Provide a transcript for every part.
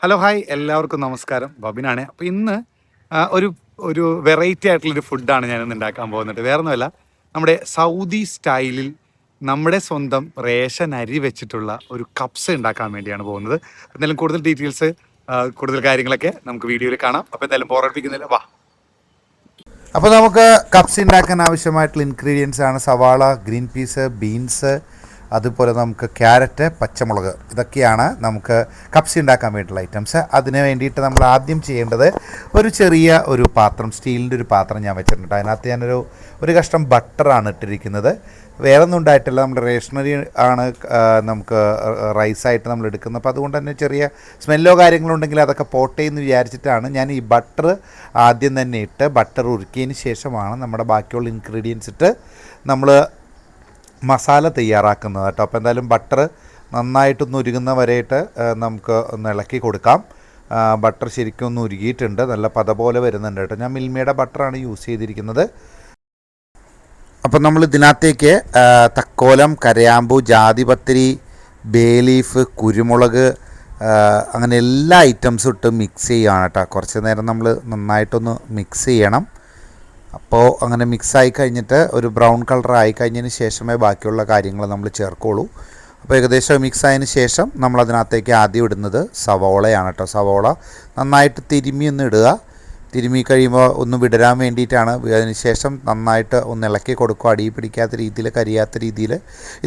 Hello hi എല്ലാവർക്കും നമസ്കാരം. ബബിനാണ്. അപ്പോൾ ഇന്ന് ഒരു ഒരു വെറൈറ്റി ആയിട്ടുള്ളൊരു ഫുഡാണ് ഞാനിന്ന് ഉണ്ടാക്കാൻ പോകുന്നത്. വേറെ ഒന്നുമല്ല, നമ്മുടെ സൗദി സ്റ്റൈലിൽ നമ്മുടെ സ്വന്തം റേഷൻ അരി വെച്ചിട്ടുള്ള ഒരു കപ്സ ഉണ്ടാക്കാൻ വേണ്ടിയാണ് പോകുന്നത്. എന്തായാലും കൂടുതൽ ഡീറ്റെയിൽസ്, കൂടുതൽ കാര്യങ്ങളൊക്കെ നമുക്ക് വീഡിയോയിൽ കാണാം. അപ്പോൾ എന്തായാലും ബോറടിപ്പിക്കുന്നില്ല, വാ. അപ്പോൾ നമുക്ക് കപ്സ് ഉണ്ടാക്കാൻ ആവശ്യമായിട്ടുള്ള ഇൻഗ്രീഡിയൻസ് ആണ് സവാള, ഗ്രീൻ പീസ്, ബീൻസ്, അതുപോലെ നമുക്ക് ക്യാരറ്റ്, പച്ചമുളക്. ഇതൊക്കെയാണ് നമുക്ക് കപ്സ് ഉണ്ടാക്കാൻ വേണ്ടിയിട്ടുള്ള ഐറ്റംസ്. അതിന് വേണ്ടിയിട്ട് നമ്മൾ ആദ്യം ചെയ്യേണ്ടത് ഒരു ചെറിയ ഒരു പാത്രം, സ്റ്റീലിൻ്റെ ഒരു പാത്രം ഞാൻ വെച്ചിട്ടുണ്ട്. അതിനകത്ത് ഒരു കഷ്ണം ബട്ടറാണ് ഇട്ടിരിക്കുന്നത്. വേറെ ഒന്നും ഉണ്ടായിട്ടില്ല, നമ്മുടെ റേഷനറി ആണ് നമുക്ക് റൈസായിട്ട് നമ്മൾ എടുക്കുന്നത്. അപ്പോൾ അതുകൊണ്ട് തന്നെ ചെറിയ സ്മെല്ലോ കാര്യങ്ങളോ ഉണ്ടെങ്കിൽ അതൊക്കെ പോട്ടെ എന്ന് വിചാരിച്ചിട്ടാണ് ഞാൻ ഈ ബട്ടർ ആദ്യം തന്നെ ഇട്ട് ബട്ടർ ഉരുക്കിയതിന് ശേഷമാണ് നമ്മുടെ ബാക്കിയുള്ള ഇൻഗ്രീഡിയൻസ് ഇട്ട് നമ്മൾ മസാല തയ്യാറാക്കുന്നത് കേട്ടോ. അപ്പോൾ എന്തായാലും ബട്ടർ നന്നായിട്ടൊന്ന് ഉരുകുന്ന വരെയായിട്ട് നമുക്ക് ഒന്ന് ഇളക്കി കൊടുക്കാം. ബട്ടർ ശരിക്കും ഒന്ന് ഉരുകിയിട്ടുണ്ട്, നല്ല പത പോലെ വരുന്നുണ്ട് കേട്ടോ. ഞാൻ മിൽമയുടെ ബട്ടറാണ് യൂസ് ചെയ്തിരിക്കുന്നത്. അപ്പം നമ്മൾ ഇതിനകത്തേക്ക് തക്കോലം, കരയാമ്പൂ, ജാതിപത്രി, ബേ ലീഫ്, കുരുമുളക്, അങ്ങനെ എല്ലാ ഐറ്റംസും ഇട്ട് മിക്സ് ചെയ്യുകയാണ് കേട്ടോ. കുറച്ച് നേരം നമ്മൾ നന്നായിട്ടൊന്ന് മിക്സ് ചെയ്യണം. അപ്പോൾ അങ്ങനെ മിക്സായി കഴിഞ്ഞിട്ട് ഒരു ബ്രൗൺ കളർ ആയി കഴിഞ്ഞതിന് ശേഷമേ ബാക്കിയുള്ള കാര്യങ്ങൾ നമ്മൾ ചേർക്കുള്ളൂ. അപ്പോൾ ഏകദേശം മിക്സ് ആയതിന് ശേഷം നമ്മളതിനകത്തേക്ക് ആദ്യം ഇടുന്നത് സവോളയാണ് കേട്ടോ. സവോള നന്നായിട്ട് തിരുമ്മി ഒന്ന് ഇടുക. തിരുമ്മി കഴിയുമ്പോൾ ഒന്ന് വിടരാൻ വേണ്ടിയിട്ടാണ്. അതിന് ശേഷം നന്നായിട്ട് ഒന്ന് ഇളക്കി കൊടുക്കുക, അടി പിടിക്കാത്ത രീതിയിൽ, കരിയാത്ത രീതിയിൽ.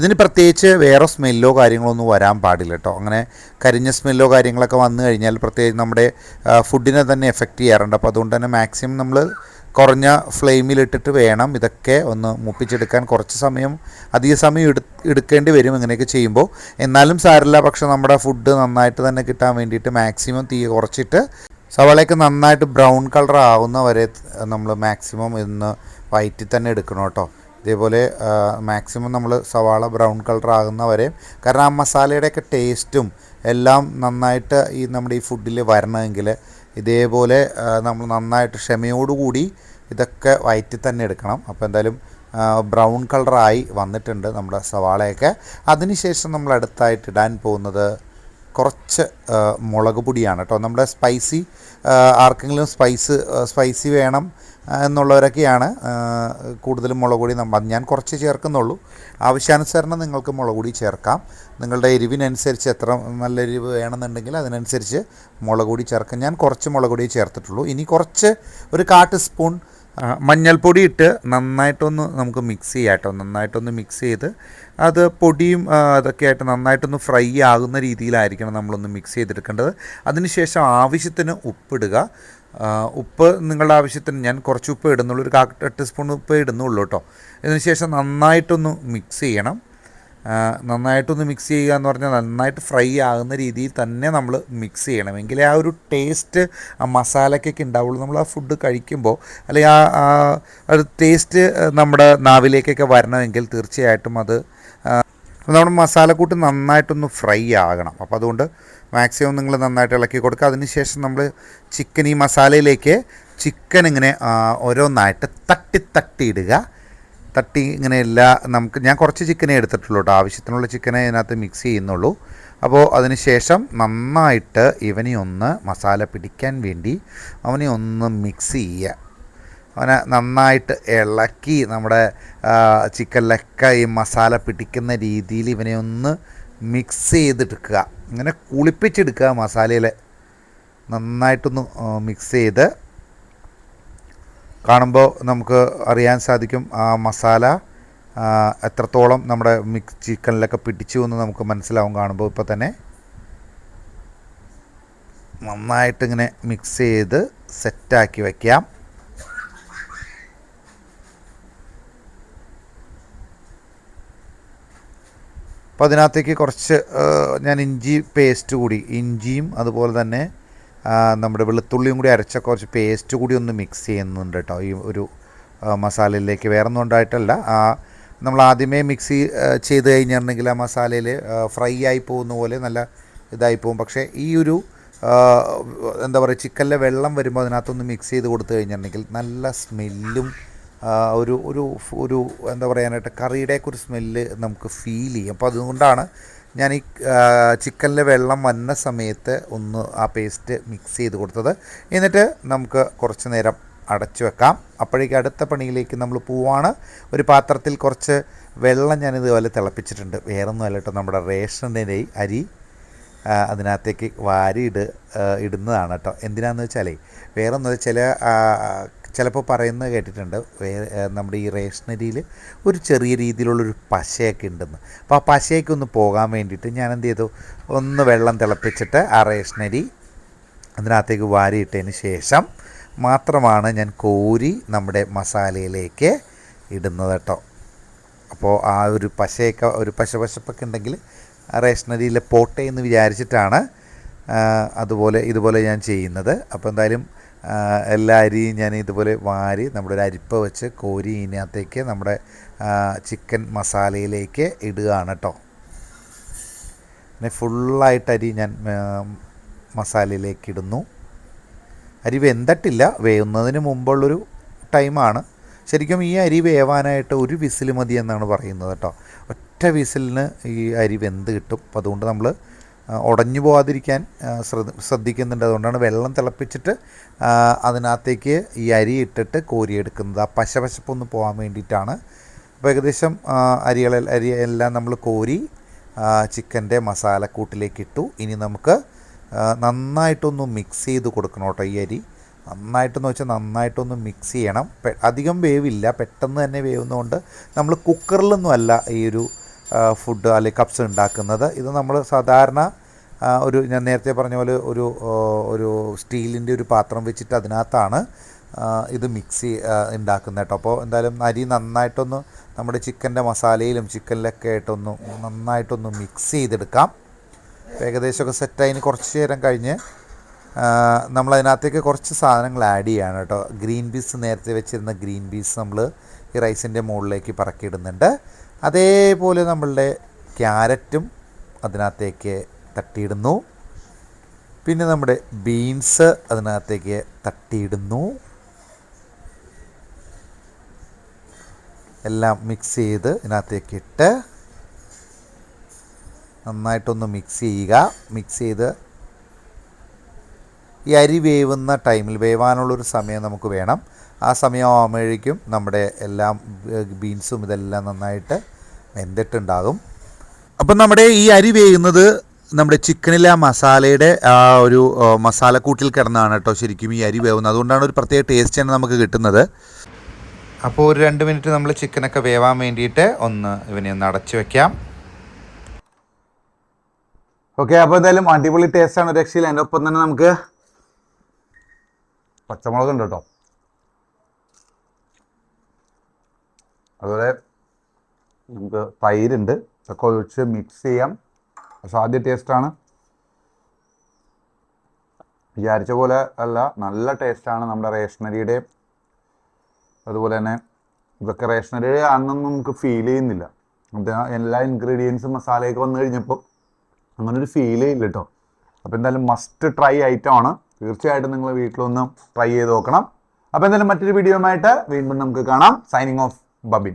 ഇതിന് പ്രത്യേകിച്ച് വേറെ സ്മെല്ലോ കാര്യങ്ങളോ ഒന്നും വരാൻ പാടില്ല കേട്ടോ. അങ്ങനെ കരിഞ്ഞ സ്മെല്ലോ കാര്യങ്ങളൊക്കെ വന്നു കഴിഞ്ഞാൽ പ്രത്യേകിച്ച് നമ്മുടെ ഫുഡിനെ തന്നെ എഫക്റ്റ് ചെയ്യാറുണ്ട്. അപ്പോൾ അതുകൊണ്ട് തന്നെ മാക്സിമം നമ്മൾ കുറഞ്ഞ ഫ്ലെയിമിലിട്ടിട്ട് വേണം ഇതൊക്കെ ഒന്ന് മുപ്പിച്ചെടുക്കാൻ. കുറച്ച് സമയം, അധിക സമയം എടുക്കേണ്ടി വരും ഇങ്ങനെയൊക്കെ ചെയ്യുമ്പോൾ. എന്നാലും സാരമില്ല, പക്ഷെ നമ്മുടെ ഫുഡ് നന്നായിട്ട് തന്നെ കിട്ടാൻ വേണ്ടിയിട്ട് മാക്സിമം തീ കുറച്ചിട്ട് സവാളയൊക്കെ നന്നായിട്ട് ബ്രൗൺ കളർ ആവുന്ന വരെ നമ്മൾ മാക്സിമം ഇന്ന് വയറ്റി തന്നെ എടുക്കണം കേട്ടോ. ഇതേപോലെ മാക്സിമം നമ്മൾ സവാള ബ്രൗൺ കളർ ആകുന്ന വരെ, കാരണം ആ മസാലയുടെയൊക്കെ ടേസ്റ്റും എല്ലാം നന്നായിട്ട് നമ്മുടെ ഈ ഫുഡിൽ വരണമെങ്കിൽ ഇതേപോലെ നമ്മൾ നന്നായിട്ട് ക്ഷമയോടുകൂടി ഇതൊക്കെ വയറ്റി തന്നെ എടുക്കണം. അപ്പോൾ എന്തായാലും ബ്രൗൺ കളറായി വന്നിട്ടുണ്ട് നമ്മുടെ സവാളയൊക്കെ. അതിനുശേഷം നമ്മൾ അടുത്തായിട്ട് ഇടാൻ പോകുന്നത് കുറച്ച് മുളക് പൊടിയാണ് കേട്ടോ. നമ്മുടെ സ്പൈസി, ആർക്കെങ്കിലും സ്പൈസി വേണം എന്നുള്ളവരൊക്കെയാണ് കൂടുതലും മുളക് പൊടി. ഞാൻ കുറച്ച് ചേർക്കുന്നുള്ളൂ. ആവശ്യാനുസരണം നിങ്ങൾക്ക് മുളക് പൊടി ചേർക്കാം. നിങ്ങളുടെ എരിവിനനുസരിച്ച് എത്ര നല്ല എരിവ് വേണമെന്നുണ്ടെങ്കിൽ അതിനനുസരിച്ച് മുളക് പൊടി ചേർക്കാം. ഞാൻ കുറച്ച് മുളക് പൊടി ചേർത്തിട്ടുള്ളൂ. ഇനി കുറച്ച് ഒരു 1/4 ടീസ്പൂൺ മഞ്ഞൾപ്പൊടി ഇട്ട് നന്നായിട്ടൊന്ന് നമുക്ക് മിക്സ് ചെയ്യാം കേട്ടോ. നന്നായിട്ടൊന്ന് മിക്സ് ചെയ്ത് അത് പൊടിയും അതൊക്കെ ആയിട്ട് നന്നായിട്ടൊന്ന് ഫ്രൈ ആകുന്ന രീതിയിലായിരിക്കണം നമ്മളൊന്ന് മിക്സ് ചെയ്തെടുക്കേണ്ടത്. അതിനുശേഷം ആവശ്യത്തിന് ഉപ്പിടുക. ഉപ്പ് നിങ്ങളുടെ ആവശ്യത്തിന്, ഞാൻ കുറച്ച് ഉപ്പ് ഇടുന്നുള്ളൂ, ഒരു 1/4 ടീസ്പൂൺ ഉപ്പ് ഇടുന്നുള്ളൂ കേട്ടോ. ഇതിനുശേഷം നന്നായിട്ടൊന്ന് മിക്സ് ചെയ്യണം. നന്നായിട്ടൊന്ന് മിക്സ് ചെയ്യുക എന്ന് പറഞ്ഞാൽ നന്നായിട്ട് ഫ്രൈ ആകുന്ന രീതിയിൽ തന്നെ നമ്മൾ മിക്സ് ചെയ്യണം. എങ്കിലേ ആ ഒരു ടേസ്റ്റ് ആ മസാലയ്ക്കൊക്കെ ഉണ്ടാവുള്ളൂ. നമ്മൾ ആ ഫുഡ് കഴിക്കുമ്പോൾ, അല്ലെങ്കിൽ ആ ഒരു ടേസ്റ്റ് നമ്മുടെ നാവിലേക്കൊക്കെ വരണമെങ്കിൽ തീർച്ചയായിട്ടും അത് നമ്മുടെ മസാലക്കൂട്ട് നന്നായിട്ടൊന്ന് ഫ്രൈ ആകണം. അപ്പോൾ അതുകൊണ്ട് മാക്സിമം നിങ്ങൾ നന്നായിട്ട് ഇളക്കി കൊടുക്കുക. അതിനുശേഷം നമ്മൾ ചിക്കൻ, ഈ മസാലയിലേക്ക് ചിക്കൻ ഇങ്ങനെ ഓരോന്നായിട്ട് തട്ടി ഇടുക. തട്ടി ഇങ്ങനെ ഞാൻ കുറച്ച് ചിക്കനേ എടുത്തിട്ടുള്ളൂ കേട്ടോ. ആവശ്യത്തിനുള്ള ചിക്കനെ ഇതിനകത്ത് മിക്സ് ചെയ്യുന്നുള്ളൂ. അപ്പോൾ അതിന് ശേഷം നന്നായിട്ട് ഇവനെ ഒന്ന് മസാല പിടിക്കാൻ വേണ്ടി അവനെ ഒന്ന് മിക്സ് ചെയ്യുക. അവനെ നന്നായിട്ട് ഇളക്കി നമ്മുടെ ചിക്കനിലൊക്കെ ഈ മസാല പിടിക്കുന്ന രീതിയിൽ ഇവനെ ഒന്ന് മിക്സ് ചെയ്തെടുക്കുക. ഇങ്ങനെ കുളിപ്പിച്ചെടുക്കുക. മസാലയിൽ നന്നായിട്ടൊന്ന് മിക്സ് ചെയ്ത് കാണുമ്പോൾ നമുക്ക് അറിയാൻ സാധിക്കും ആ മസാല എത്രത്തോളം നമ്മുടെ ചിക്കനിലൊക്കെ പിടിച്ചു എന്ന് നമുക്ക് മനസ്സിലാവും കാണുമ്പോൾ. ഇപ്പോൾ തന്നെ നന്നായിട്ടിങ്ങനെ മിക്സ് ചെയ്ത് സെറ്റാക്കി വയ്ക്കാം. അപ്പോൾ അതിനകത്തേക്ക് കുറച്ച് ഞാൻ ഇഞ്ചി പേസ്റ്റ് കൂടി, ഇഞ്ചിയും അതുപോലെ തന്നെ നമ്മുടെ വെളുത്തുള്ളിയും കൂടി അരച്ച കുറച്ച് പേസ്റ്റ് കൂടി ഒന്ന് മിക്സ് ചെയ്യുന്നുണ്ട് കേട്ടോ ഈ ഒരു മസാലയിലേക്ക്. വേറെ ഒന്നും ഉണ്ടായിട്ടല്ല, നമ്മൾ ആദ്യമേ മിക്സ് ചെയ്ത് കഴിഞ്ഞിട്ടുണ്ടെങ്കിൽ ആ മസാലയിൽ ഫ്രൈ ആയി പോകുന്ന പോലെ നല്ല ഇതായി പോകും. പക്ഷേ ഈ ഒരു എന്താ പറയുക, ചിക്കനിലെ വെള്ളം വരുമ്പോൾ അതിനകത്തൊന്ന് മിക്സ് ചെയ്ത് കൊടുത്തു കഴിഞ്ഞിട്ടുണ്ടെങ്കിൽ നല്ല സ്മെല്ലും ഒരു എന്താ പറയാനായിട്ട് കറിയുടെയൊക്കെ ഒരു സ്മെല്ല് നമുക്ക് ഫീൽ ചെയ്യും. അപ്പോൾ അതുകൊണ്ടാണ് ഞാൻ ഈ ചിക്കനിലെ വെള്ളം വന്ന സമയത്ത് ഒന്ന് ആ പേസ്റ്റ് മിക്സ് ചെയ്ത് കൊടുത്തത്. എന്നിട്ട് നമുക്ക് കുറച്ച് നേരം അടച്ചു വെക്കാം. അപ്പോഴേക്കും അടുത്ത പണിയിലേക്ക് നമ്മൾ പോവാണ്. ഒരു പാത്രത്തിൽ കുറച്ച് വെള്ളം ഞാനിതുപോലെ തിളപ്പിച്ചിട്ടുണ്ട്. വേറൊന്നും അല്ല കേട്ടോ, നമ്മുടെ റേഷൻ്റെ അരി അതിനകത്തേക്ക് ഇടുന്നതാണ് കേട്ടോ. എന്തിനാണെന്ന് വെച്ചാലേ വേറൊന്നും ചിലപ്പോൾ പറയുന്നത് കേട്ടിട്ടുണ്ട്, നമ്മുടെ ഈ റേഷനരിയിൽ ഒരു ചെറിയ രീതിയിലുള്ളൊരു പശയൊക്കെ ഉണ്ടെന്ന്. അപ്പോൾ ആ പശയൊക്കെ ഒന്ന് പോകാൻ വേണ്ടിയിട്ട് ഞാൻ എന്ത് ചെയ്തു, ഒന്ന് വെള്ളം തിളപ്പിച്ചിട്ട് ആ റേഷനരി അതിനകത്തേക്ക് വാരിയിട്ടതിന് ശേഷം മാത്രമാണ് ഞാൻ കോരി നമ്മുടെ മസാലയിലേക്ക് ഇടുന്നത് കേട്ടോ. അപ്പോൾ ആ ഒരു പശയൊക്കെ ഒരു പശപ്പൊക്കെ ഉണ്ടെങ്കിൽ റേഷനരിയിലെ പോട്ടെ എന്ന് വിചാരിച്ചിട്ടാണ് ഇതുപോലെ ഞാൻ ചെയ്യുന്നത്. അപ്പോൾ എന്തായാലും എല്ലാ അരിയും ഞാൻ ഇതുപോലെ വാരി നമ്മുടെ ഒരു അരിപ്പ വെച്ച് കോരി ഇതിനകത്തേക്ക് നമ്മുടെ ചിക്കൻ മസാലയിലേക്ക് ഇടുകയാണ് കേട്ടോ. പിന്നെ ഫുള്ളായിട്ട് അരി ഞാൻ മസാലയിലേക്ക് ഇടുന്നു. അരി വെന്തിട്ടില്ല, വേവുന്നതിന് മുമ്പുള്ളൊരു ടൈമാണ്. ശരിക്കും ഈ അരി വേവാനായിട്ട് ഒരു വിസിൽ മതി എന്നാണ് പറയുന്നത് കേട്ടോ. ഒറ്റ വിസിലിന് ഈ അരി വെന്ത് കിട്ടും. അപ്പോൾ അതുകൊണ്ട് നമ്മൾ ഉടഞ്ഞു പോകാതിരിക്കാൻ ശ്രദ്ധിക്കുന്നുണ്ട്. അതുകൊണ്ടാണ് വെള്ളം തിളപ്പിച്ചിട്ട് അതിനകത്തേക്ക് ഈ അരി ഇട്ടിട്ട് കോരിയെടുക്കുന്നത്. ആ പശപ്പൊന്ന് പോകാൻ വേണ്ടിയിട്ടാണ്. അപ്പോൾ ഏകദേശം അരിയെല്ലാം നമ്മൾ കോരി ചിക്കൻ്റെ മസാലക്കൂട്ടിലേക്ക് ഇട്ടു. ഇനി നമുക്ക് നന്നായിട്ടൊന്ന് മിക്സ് ചെയ്ത് കൊടുക്കണം കേട്ടോ. ഈ അരി നന്നായിട്ടെന്ന് വെച്ചാൽ നന്നായിട്ടൊന്ന് മിക്സ് ചെയ്യണം. അധികം വേവില്ല, പെട്ടെന്ന് തന്നെ വേവുന്നതുകൊണ്ട് നമ്മൾ കുക്കറിലൊന്നും അല്ല ഈ ഒരു ഫുഡ് അല്ലെങ്കിൽ കപ്സ് ഉണ്ടാക്കുന്നത്. ഇത് നമ്മൾ സാധാരണ ഞാൻ നേരത്തെ പറഞ്ഞ പോലെ ഒരു സ്റ്റീലിൻ്റെ ഒരു പാത്രം വെച്ചിട്ട് അതിനകത്താണ് ഇത് മിക്സ് ഉണ്ടാക്കുന്നത് കേട്ടോ. അപ്പോൾ എന്തായാലും അരി നന്നായിട്ടൊന്ന് നമ്മുടെ ചിക്കൻ്റെ മസാലയിലും ചിക്കനിലൊക്കെ ആയിട്ടൊന്ന് നന്നായിട്ടൊന്ന് മിക്സ് ചെയ്തെടുക്കാം. ഏകദേശമൊക്കെ സെറ്റായതിന് കുറച്ച് നേരം കഴിഞ്ഞ് നമ്മളതിനകത്തേക്ക് കുറച്ച് സാധനങ്ങൾ ആഡ് ചെയ്യാണ് കേട്ടോ. ഗ്രീൻ പീസ്, നേരത്തെ വെച്ചിരുന്ന ഗ്രീൻ പീസ് നമ്മൾ ഈ റൈസിൻ്റെ മുകളിലേക്ക് പറക്കിയിടുന്നുണ്ട്. അതേപോലെ നമ്മളുടെ ക്യാരറ്റും അതിനകത്തേക്ക് തട്ടിയിടുന്നു. പിന്നെ നമ്മുടെ ബീൻസ് അതിനകത്തേക്ക് തട്ടിയിടുന്നു. എല്ലാം മിക്സ് ചെയ്ത് ഇതിനകത്തേക്ക് ഇട്ട് നന്നായിട്ടൊന്ന് മിക്സ് ചെയ്യുക. മിക്സ് ചെയ്ത് ഈ അരി വേവുന്ന ടൈമിൽ വേവാനുള്ളൊരു സമയം നമുക്ക് വേണം. ആ സമയമാകുമ്പോഴേക്കും നമ്മുടെ എല്ലാം ബീൻസും ഇതെല്ലാം നന്നായിട്ട് വെന്തിട്ടുണ്ടാകും. അപ്പം നമ്മുടെ ഈ അരി വേകുന്നത് നമ്മുടെ ചിക്കനിലെ ആ മസാലയുടെ ആ ഒരു മസാലക്കൂട്ടിൽ കിടന്നാണ് കേട്ടോ ശരിക്കും ഈ അരി വേവുന്നത്. അതുകൊണ്ടാണ് ഒരു പ്രത്യേക ടേസ്റ്റ് തന്നെ നമുക്ക് കിട്ടുന്നത്. അപ്പോൾ ഒരു 2 മിനിറ്റ് നമ്മൾ ചിക്കനൊക്കെ വേവാൻ വേണ്ടിയിട്ട് ഇവനെ ഒന്ന് അടച്ചു വയ്ക്കാം. ഓക്കെ, അപ്പോൾ എന്തായാലും അടിപൊളി ടേസ്റ്റാണ്, രക്ഷയില്ല. അതിൻ്റെ ഒപ്പം തന്നെ നമുക്ക് പച്ചമുളക് ഉണ്ട് കേട്ടോ. അതുപോലെ നമുക്ക് തൈരുണ്ട്. ഇതൊക്കെ ഒഴിച്ച് മിക്സ് ചെയ്യാം. അസാധ്യ ടേസ്റ്റാണ്. വിചാരിച്ച പോലെ അല്ല, നല്ല ടേസ്റ്റാണ്. നമ്മുടെ റേഷനരിയുടെ അതുപോലെ തന്നെ ഇതൊക്കെ റേഷനറി ആണെന്നൊന്നും നമുക്ക് ഫീൽ ചെയ്യുന്നില്ല. എല്ലാ ഇൻഗ്രീഡിയൻസും മസാലയൊക്കെ വന്നു കഴിഞ്ഞപ്പോൾ അങ്ങനൊരു ഫീൽ ചെയ്യില്ല കേട്ടോ. അപ്പോൾ എന്തായാലും മസ്റ്റ് ട്രൈ ഐറ്റമാണ്. തീർച്ചയായിട്ടും നിങ്ങൾ വീട്ടിലൊന്ന് ട്രൈ ചെയ്ത് നോക്കണം. അപ്പോൾ എന്തായാലും മറ്റൊരു വീഡിയോയുമായിട്ട് വീണ്ടും നമുക്ക് കാണാം. Signing off, Babin.